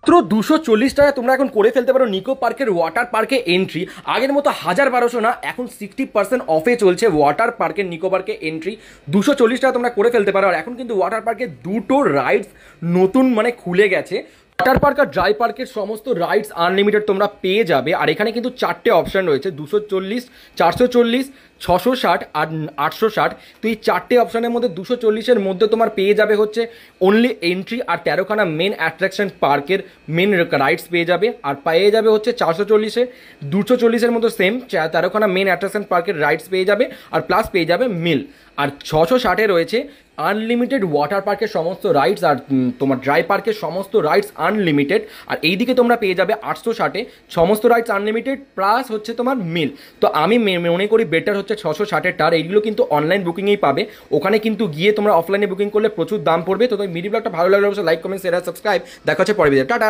মাত্র 240 টাকা তোমরা এখন করে ফেলতে পারো নিকো পার্কের ওয়াটার পার্কে এন্ট্রি। আগের মতো 1000-1200 না, এখন 60% অফে চলছে ওয়াটার পার্কের নিকো পার্কে এন্ট্রি। 240 টাকা তোমরা করে ফেলতে পারো। আর এখন কিন্তু ওয়াটার পার্কে দুটো রাইডস নতুন মানে খুলে গেছে। ওয়াটার পার্ক আর ড্রাই পার্কের সমস্ত রাইডস আনলিমিটেড তোমরা পেয়ে যাবে। আর এখানে কিন্তু চারটে অপশান রয়েছে, 240, 440, 660 আর 860। তো এই চারটে অপশানের মধ্যে 240-এর মধ্যে তোমার পেয়ে যাবে হচ্ছে অনলি এন্ট্রি আর 13খানা মেন অ্যাট্রাকশন পার্কের মেন রাইডস পেয়ে যাবে। আর পেয়ে যাবে হচ্ছে 440-এ 240-এর মতো সেম 13খানা মেন অ্যাট্রাকশন পার্কের রাইডস পেয়ে যাবে। আর প্লাস পেয়ে যাবে মিল। আর 660-এ রয়েছে আনলিমিটেড ওয়াটার পার্কের সমস্ত রাইডস আর তোমার ড্রাই পার্কের সমস্ত রাইডস আনলিমিটেড। আর এইদিকে তোমরা পেয়ে যাবে 860-এ সমস্ত রাইডস আনলিমিটেড প্লাস হচ্ছে তোমার মিল। তো আমি মনে করি বেটার হচ্ছে 660-এরটার। এইগুলো কিন্তু অনলাইন বুকিংয়েই পাবে, ওখানে কিন্তু গিয়ে তোমরা অফলাইনে বুকিং করলে প্রচুর দাম পড়বে। তো মিডি ব্লগটা ভালো লাগলে অবশ্যই লাইক, কমেন্ট, শেয়ার, সাবস্ক্রাইব। দেখা হচ্ছে পরের ভিডিও। টাটা।